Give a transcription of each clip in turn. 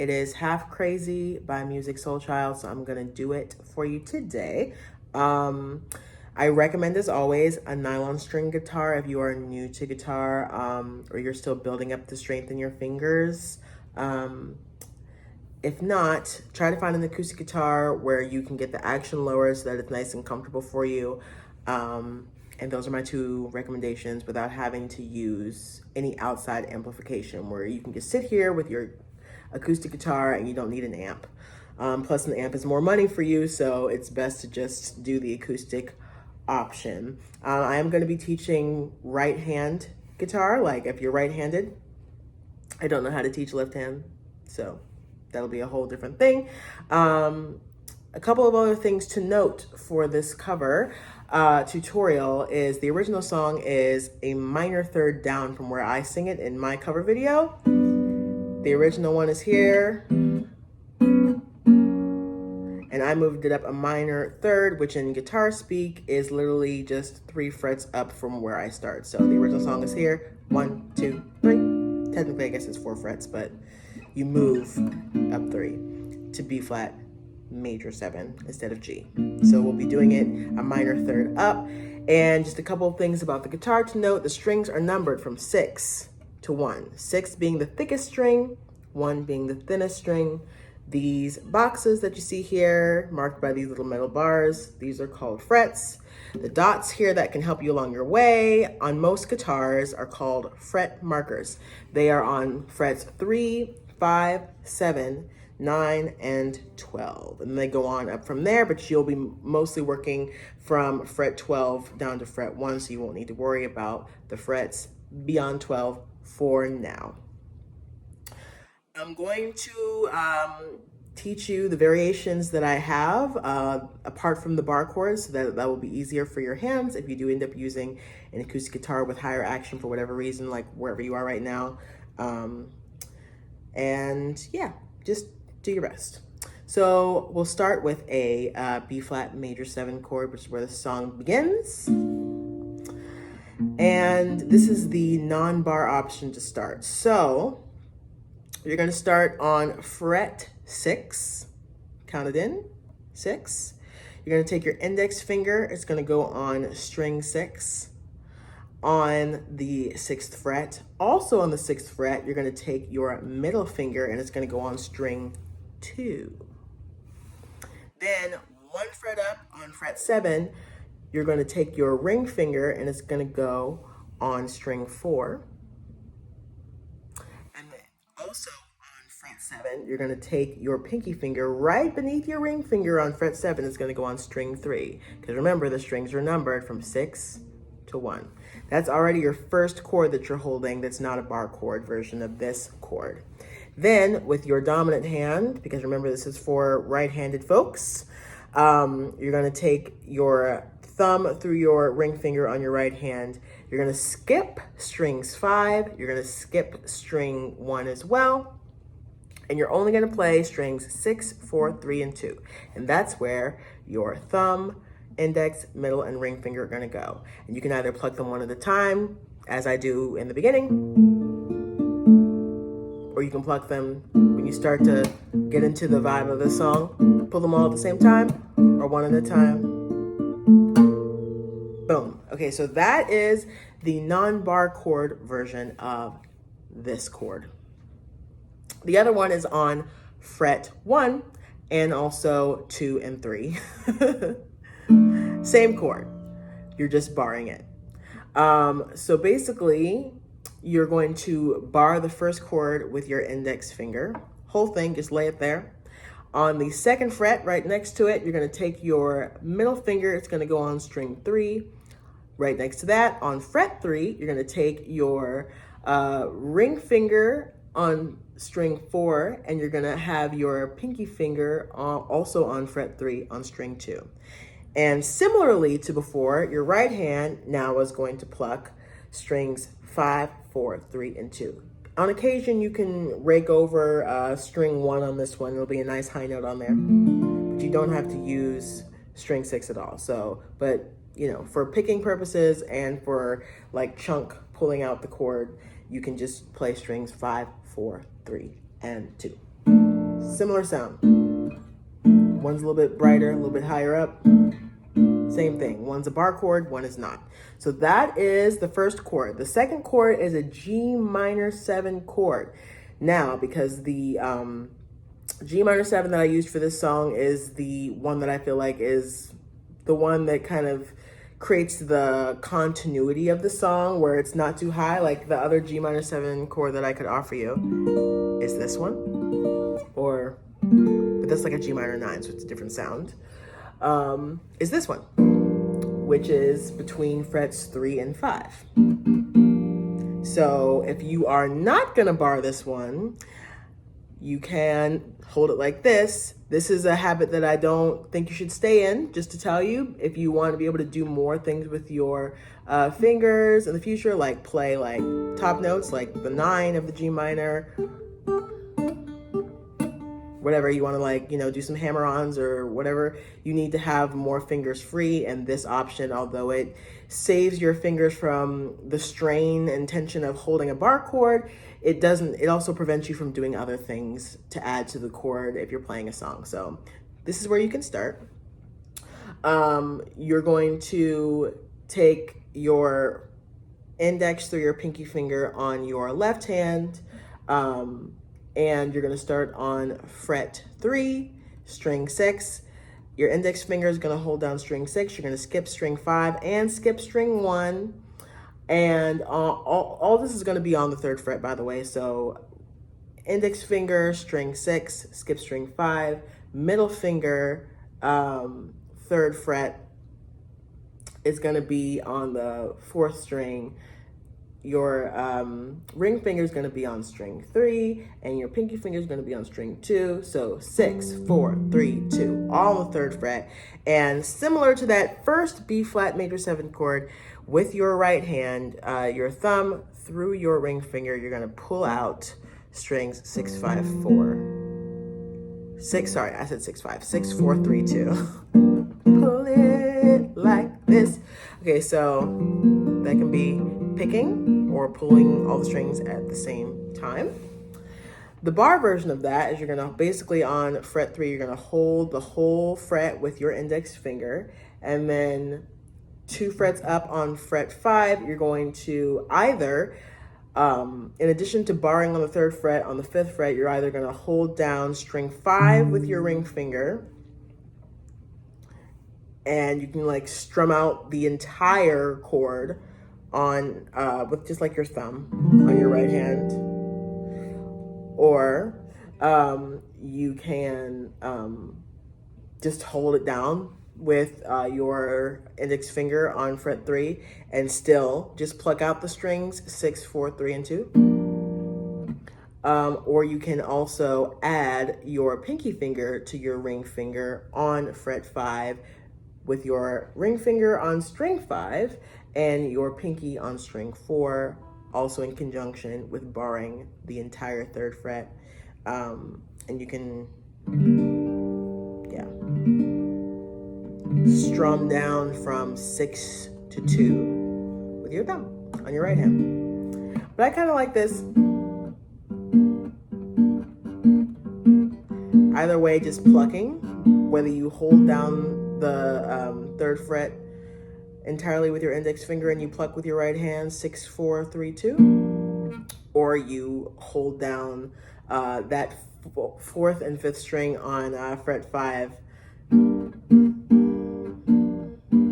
It is Half Crazy by Music Soul Child, so I'm gonna do it for you today. I recommend, as always, a nylon string guitar if you are new to guitar, or you're still building up the strength in your fingers. If not, try to find an acoustic guitar where you can get the action lower so that it's nice and comfortable for you. And those are my two recommendations without having to use any outside amplification, where you can just sit here with your acoustic guitar and you don't need an amp. Plus an amp is more money for you, so it's best to just do the acoustic option. I am going to be teaching right hand guitar. Like if you're right-handed, I don't know how to teach left hand, so that'll be a whole different thing. A couple of other things to note for this cover tutorial is the original song is a minor third down from where I sing it in my cover video. The original one is here, and I moved it up a minor third, which in guitar speak is literally just 3 frets up from where I start. So the original song is here, 1, 2, 3. Technically, I guess it's 4 frets, but you move up 3 to B flat major 7 instead of G. So we'll be doing it a minor third up. And just a couple of things about the guitar to note: the strings are numbered from 6 to 1. 6 being the thickest string, 1 being the thinnest string. These boxes that you see here, marked by these little metal bars, these are called frets. The dots here that can help you along your way on most guitars are called fret markers. They are on frets 3, 5, 7, 9, and 12. And they go on up from there, but you'll be mostly working from fret 12 down to fret 1, so you won't need to worry about the frets beyond 12 for now. I'm going to teach you the variations that I have apart from the bar chords, so that will be easier for your hands if you do end up using an acoustic guitar with higher action for whatever reason, like wherever you are right now. And yeah, just do your best. So we'll start with a B flat major 7 chord, which is where the song begins. And this is the non-bar option to start. So you're going to start on fret 6, count it in, 6. You're going to take your index finger, it's going to go on string 6 on the 6th fret. Also on the 6th fret, you're going to take your middle finger and it's going to go on string 2. Then 1 fret up on fret 7, you're going to take your ring finger and it's going to go on string 4. And then also on fret 7, you're going to take your pinky finger right beneath your ring finger on fret 7. It's going to go on string 3. Because remember, the strings are numbered from 6 to 1. That's already your first chord that you're holding that's not a bar chord version of this chord. Then with your dominant hand, because remember this is for right-handed folks, you're going to take your thumb through your ring finger on your right hand. You're going to skip strings 5. You're going to skip string 1 as well. And you're only going to play strings 6, 4, 3, and 2. And that's where your thumb, index, middle, and ring finger are going to go. And you can either pluck them one at a time, as I do in the beginning, or you can pluck them when you start to get into the vibe of the song. Pull them all at the same time, or one at a time. Boom. Okay, so that is the non-bar chord version of this chord. The other one is on fret 1 and also 2 and 3. Same chord, you're just barring it. So basically, you're going to bar the first chord with your index finger. Whole thing, just lay it there. On the 2nd fret, right next to it, you're going to take your middle finger. It's going to go on string 3. Right next to that, on fret 3, you're going to take your ring finger on string 4, and you're going to have your pinky finger also on fret 3 on string 2. And similarly to before, your right hand now is going to pluck strings 5, 4, 3, and 2. On occasion, you can rake over string 1 on this one. It'll be a nice high note on there. But you don't have to use string 6 at all. So, but you know, for picking purposes and for like chunk pulling out the chord, you can just play strings 5, 4, 3, and 2. Similar sound. One's a little bit brighter, a little bit higher up. Same thing. One's a bar chord, one is not. So that is the first chord. The second chord is a G minor 7 chord. Now, because the G minor 7 that I used for this song is the one that I feel like is the one that kind of creates the continuity of the song, where it's not too high. Like the other G minor 7 chord that I could offer you is this one, but that's like a G minor 9, so it's a different sound. Is this one, which is between frets 3 and 5. So if you are not gonna bar this one, you can hold it like this. This is a habit that I don't think you should stay in, just to tell you. If you want to be able to do more things with your fingers in the future, like play like top notes, like the 9 of the G minor, whatever you want to, like, you know, do some hammer-ons or whatever, you need to have more fingers free. And this option, although it saves your fingers from the strain and tension of holding a bar chord, it also prevents you from doing other things to add to the chord if you're playing a song. So this is where you can start. You're going to take your index through your pinky finger on your left hand, and you're going to start on fret 3, string 6. Your index finger is going to hold down string 6. You're going to skip string 5 and skip string 1. And all this is going to be on the 3rd fret, by the way. So index finger, string 6, skip string 5, middle finger, 3rd fret is going to be on the 4th string. Your ring finger is going to be on string 3, and your pinky finger is going to be on string 2. So 6, 4, 3, 2, all on the 3rd fret. And similar to that first B flat major 7 chord, with your right hand, your thumb through your ring finger, you're going to pull out strings 6, 5, 4. 6, sorry, I said 6, 5, 6, 4, 3, 2. Pull it like this. Okay, so that can be picking or pulling all the strings at the same time. The bar version of that is you're going to basically on fret 3, you're going to hold the whole fret with your index finger, and then 2 frets up on fret 5, you're going to either, in addition to barring on the 3rd fret, on the 5th fret, you're either going to hold down string 5 with your ring finger, and you can like strum out the entire chord on with just like your thumb on your right hand, or you can just hold it down with your index finger on fret 3 and still just pluck out the strings 6, 4, 3, and 2. Or you can also add your pinky finger to your ring finger on fret 5 with your ring finger on string 5 and your pinky on string 4, also in conjunction with barring the entire 3rd fret. And you can, strum down from 6 to 2 with your thumb on your right hand. But I kind of like this. Either way, just plucking, whether you hold down the 3rd fret entirely with your index finger and you pluck with your right hand 6, 4, 3, 2, or you hold down that 4th and 5th string on fret 5.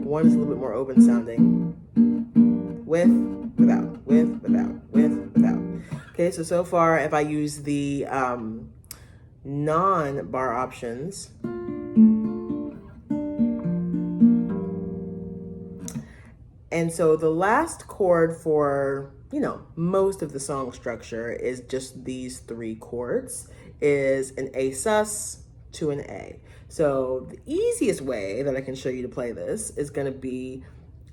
One is a little bit more open sounding. With, without, with, without, with, without. Okay, so far if I use the non-bar options, and so the last chord for, you know, most of the song structure is just these 3 chords, is an A sus to an A. So the easiest way that I can show you to play this is going to be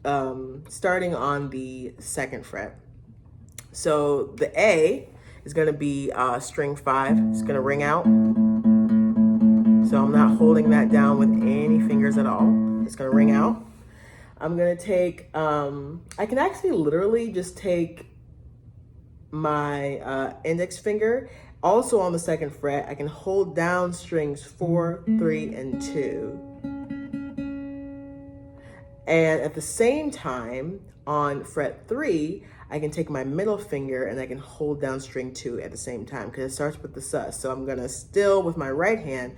starting on the 2nd fret. So the A is going to be string 5. It's going to ring out. So I'm not holding that down with any fingers at all. It's going to ring out. I'm going to take, I can actually literally just take my index finger Also on the second fret, I can hold down strings 4, 3, and 2. And at the same time, on fret 3, I can take my middle finger and I can hold down string 2 at the same time because it starts with the sus. So I'm gonna still, with my right hand,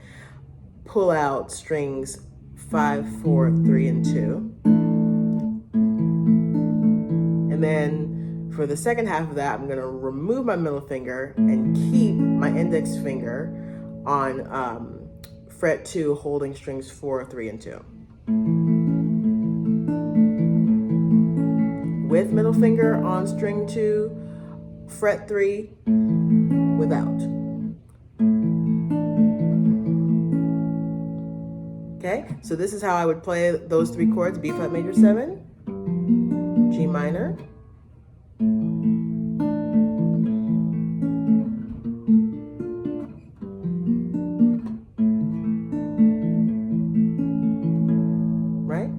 pull out strings 5, 4, 3, and 2. And then for the second half of that, I'm gonna remove my middle finger and keep my index finger on fret 2, holding strings 4, 3, and 2. With middle finger on string 2, fret 3, without. Okay, so this is how I would play those 3 chords: B flat major 7, G minor, right?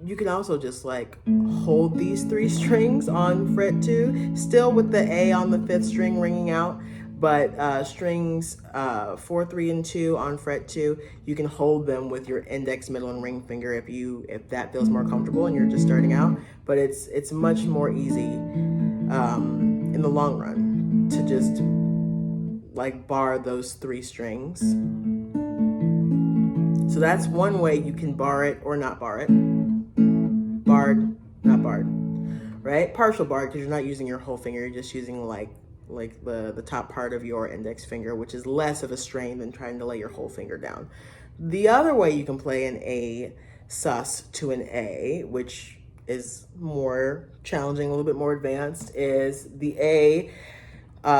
You can also just like hold these 3 strings on fret 2, still with the A on the 5th string ringing out, but strings 4, 3, and 2 on fret 2, you can hold them with your index, middle, and ring finger if that feels more comfortable and you're just starting out. But it's much more easy in the long run to just like bar those 3 strings. So that's one way you can bar it or not bar it. Barred, not barred, right? Partial barred because you're not using your whole finger, you're just using like the top part of your index finger, which is less of a strain than trying to lay your whole finger down. The other way you can play an A sus to an A, which is more challenging, a little bit more advanced, is the A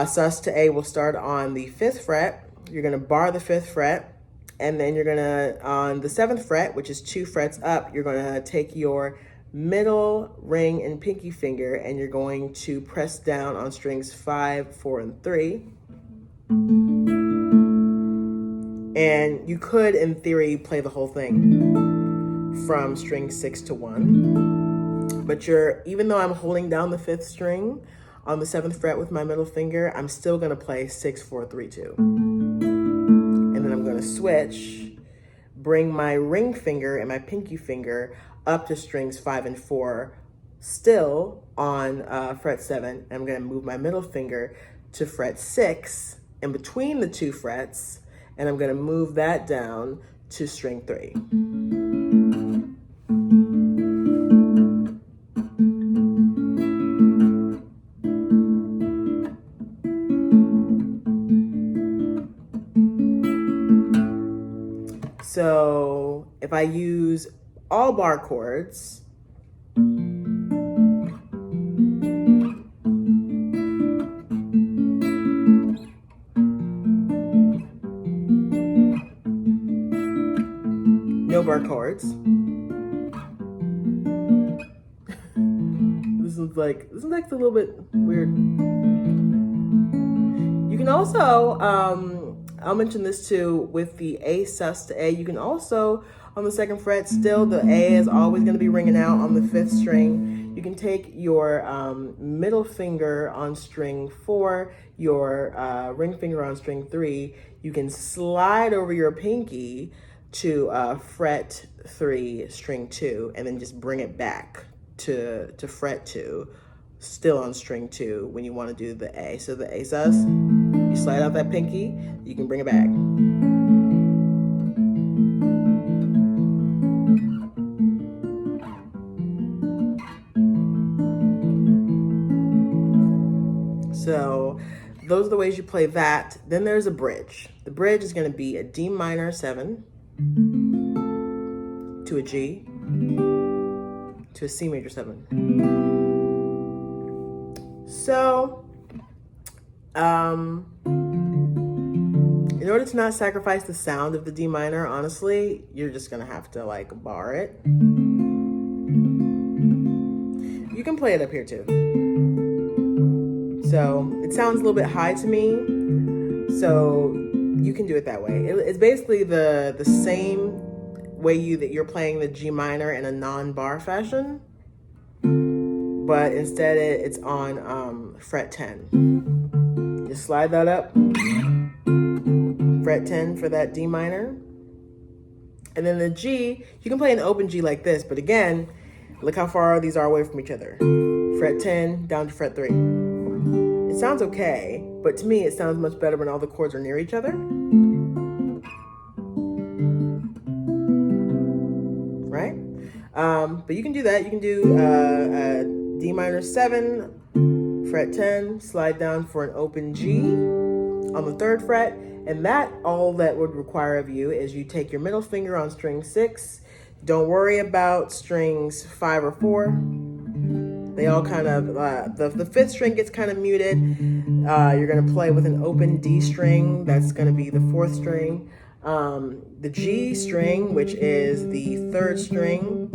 sus to A will start on the 5th fret. You're gonna bar the 5th fret, and then you're gonna, on the 7th fret, which is 2 frets up, you're gonna take your middle, ring, and pinky finger, and you're going to press down on strings 5, 4, and 3. And you could, in theory, play the whole thing from string 6 to 1. But even though I'm holding down the 5th string on the 7th fret with my middle finger, I'm still gonna play 6, 4, 3, 2. And then I'm gonna switch, bring my ring finger and my pinky finger up to strings 5 and 4, still on fret 7. I'm gonna move my middle finger to fret 6 in between the 2 frets, and I'm gonna move that down to string 3. So if I use all bar chords, no bar chords. This is like a little bit weird. You can also, I'll mention this too, with the A sus to A, you can also, on the 2nd fret, still the A is always going to be ringing out on the 5th string. You can take your middle finger on string 4, your ring finger on string 3. You can slide over your pinky to fret 3, string 2, and then just bring it back to fret 2, still on string 2 when you want to do the A. So the A sus, you slide out that pinky, you can bring it back. So those are the ways you play that. Then there's a bridge. The bridge is going to be a D minor 7 to a G to a C major 7. So in order to not sacrifice the sound of the D minor, honestly, you're just going to have to like bar it. You can play it up here too. So it sounds a little bit high to me, so you can do it that way. It's basically the same way that you're playing the G minor in a non-bar fashion, but instead it's on fret 10. Just slide that up, fret 10 for that D minor. And then the G, you can play an open G like this, but again, look how far these are away from each other. Fret 10 down to fret 3. It sounds okay, but to me it sounds much better when all the chords are near each other. Right? But you can do that. You can do D minor 7, fret 10, slide down for an open G on the 3rd fret. And that, all that would require of you is you take your middle finger on string 6. Don't worry about strings 5 or 4. They all kind of, the 5th string gets kind of muted. You're going to play with an open D string. That's going to be the 4th string. The G string, which is the 3rd string,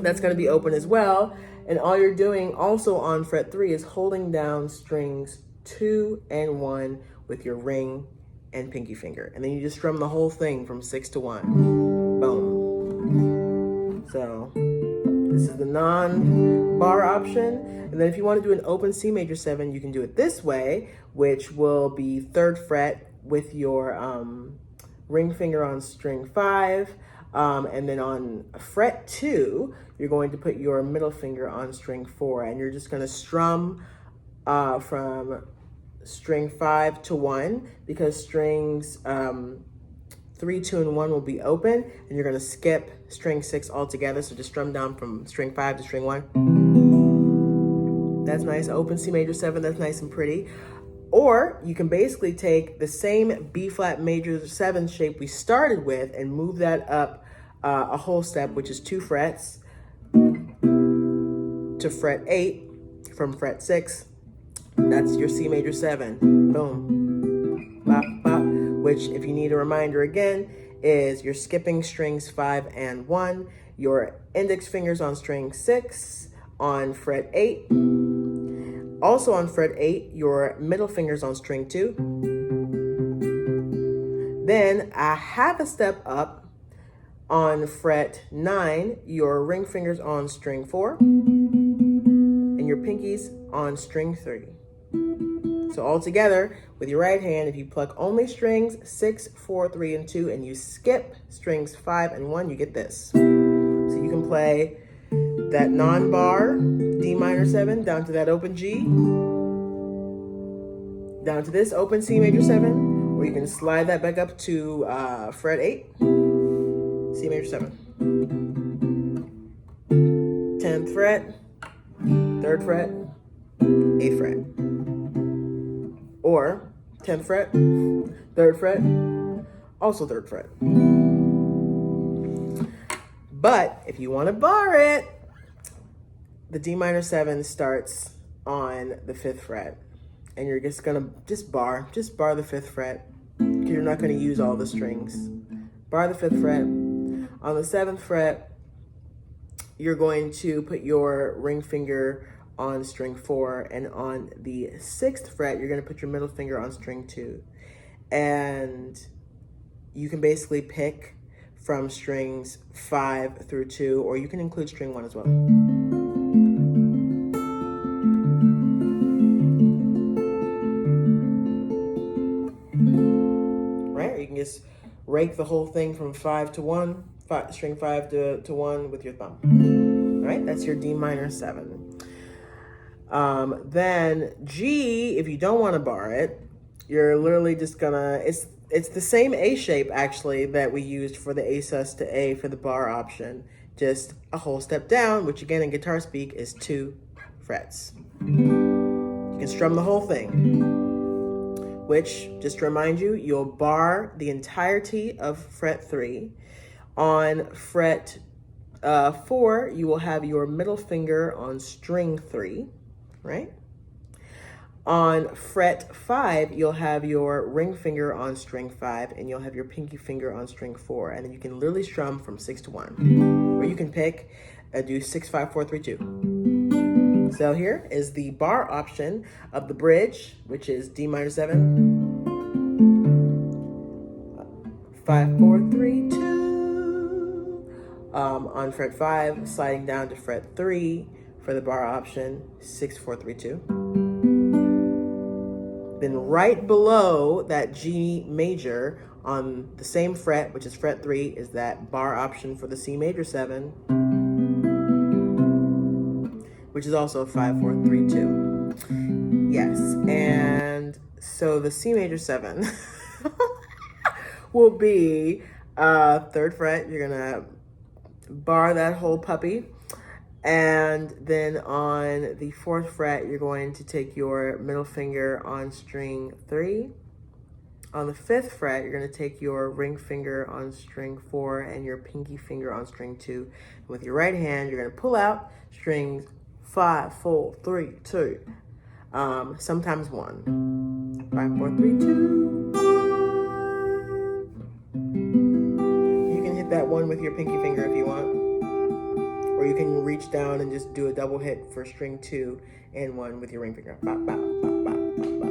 that's going to be open as well. And all you're doing also on fret 3 is holding down strings 2 and 1 with your ring and pinky finger. And then you just strum the whole thing from 6 to 1. Boom. So this is the non-bar option. And then if you want to do an open C major 7, you can do it this way, which will be 3rd fret with your ring finger on string 5. And then on fret 2, you're going to put your middle finger on string 4. And you're just going to strum from string 5 to 1, because strings 3, 2, and 1 will be open, and you're going to skip string 6 altogether. So just strum down from string 5 to string 1. That's nice. Open C major 7. That's nice and pretty. Or you can basically take the same B flat major 7 shape we started with and move that up a whole step, which is 2 frets, to fret 8 from fret 6. That's your C major 7. Boom. Bop, bop. Which, if you need a reminder again, is you're skipping strings 5 and 1. Your index fingers on string 6 on fret 8. Also on fret 8, your middle fingers on string 2. Then a half a step up on fret 9, your ring fingers on string 4. And your pinkies on string 3. So all together, with your right hand, if you pluck only strings 6, 4, 3, and 2, and you skip strings 5 and 1, you get this. So you can play that non-bar D minor 7 down to that open G, down to this open C major 7, or you can slide that back up to fret 8, C major 7. 10th fret, 3rd fret, 8th fret. Or 10th fret, 3rd fret, also 3rd fret. But if you want to bar it, the D minor 7 starts on the 5th fret. And you're just gonna bar the 5th fret, because you're not gonna use all the strings. Bar the 5th fret. On the 7th fret, you're going to put your ring finger on string 4, and on the 6th fret, you're gonna put your middle finger on string 2. And you can basically pick from strings 5 through 2, or you can include string 1 as well. Right? Or you can just rake the whole thing from 5 to 1, string 5 to 1 with your thumb. All right, that's your D minor 7. Then G, if you don't want to bar it, you're literally just gonna, it's the same A shape actually that we used for the A sus to A for the bar option, just a whole step down, which again in guitar speak is 2 frets. You can strum the whole thing, which, just to remind you, you'll bar the entirety of fret 3. On fret 4, you will have your middle finger on string 3. Right? On fret 5, you'll have your ring finger on string 5, and you'll have your pinky finger on string 4, and then you can literally strum from 6 to 1. Or you can pick, do 6, 5, 4, 3, 2. So here is the bar option of the bridge, which is D minor 7, 5, 4, 3, 2. On fret 5, sliding down to fret 3, for the bar option, 6, 4, 3, 2. Then right below that G major on the same fret, which is fret 3, is that bar option for the C major 7, which is also 5, 4, 3, 2. Yes, and so the C major 7 will be 3rd fret. You're gonna bar that whole puppy. And then on the 4th fret, you're going to take your middle finger on string 3. On the 5th fret, you're going to take your ring finger on string 4 and your pinky finger on string 2. And with your right hand, you're going to pull out strings 5, 4, 3, 2. Sometimes 1. 5, 4, 3, 2, 1. You can hit that 1 with your pinky finger if you want. Or you can reach down and just do a double hit for string 2 and 1 with your ring finger. Ba, ba, ba, ba, ba, ba.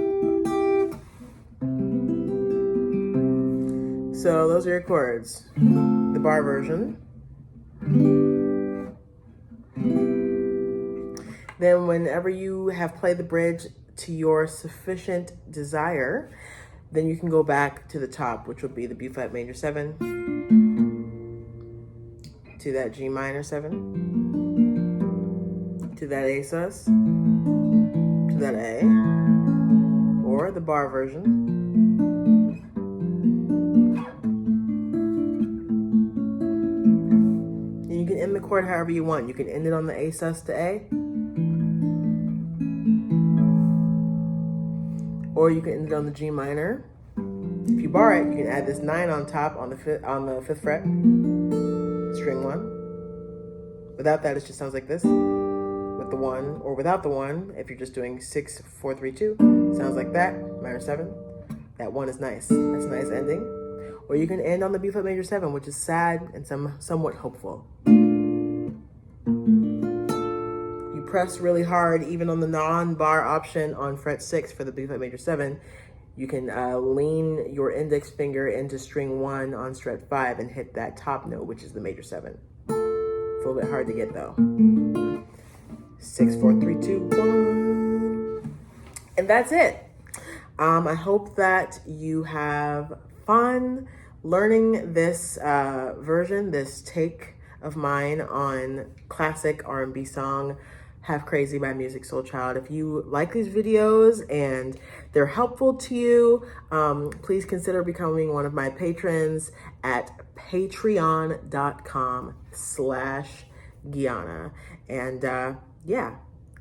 So those are your chords. The bar version. Then whenever you have played the bridge to your sufficient desire, then you can go back to the top, which will be the B flat major 7, to that G minor 7, to that A sus, to that A, or the bar version. And you can end the chord however you want. You can end it on the A sus to A, or you can end it on the G minor. If you bar it, you can add this 9 on top on the 5th fret, string 1. Without that, it just sounds like this. With the 1, or without the 1, if you're just doing 6, 4, 3, 2, sounds like that, minor 7. That 1 is nice. That's a nice ending. Or you can end on the B flat major 7, which is sad and somewhat hopeful. You press really hard, even on the non-bar option on fret 6 for the B flat major 7. You can lean your index finger into string 1 on fret 5 and hit that top note, which is the major 7. It's a little bit hard to get though. 6, 4, 3, 2, 1. And that's it. I hope that you have fun learning this version, this take of mine on classic R&B song, Half Crazy by Musiq Soulchild. If you like these videos and they're helpful to you, please consider becoming one of my patrons at patreon.com/Guianna. And yeah,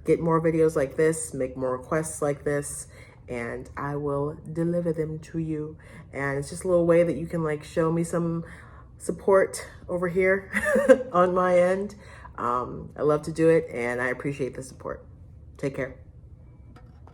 get more videos like this, make more requests like this, and I will deliver them to you. And it's just a little way that you can like show me some support over here on my end. I love to do it, and I appreciate the support. Take care.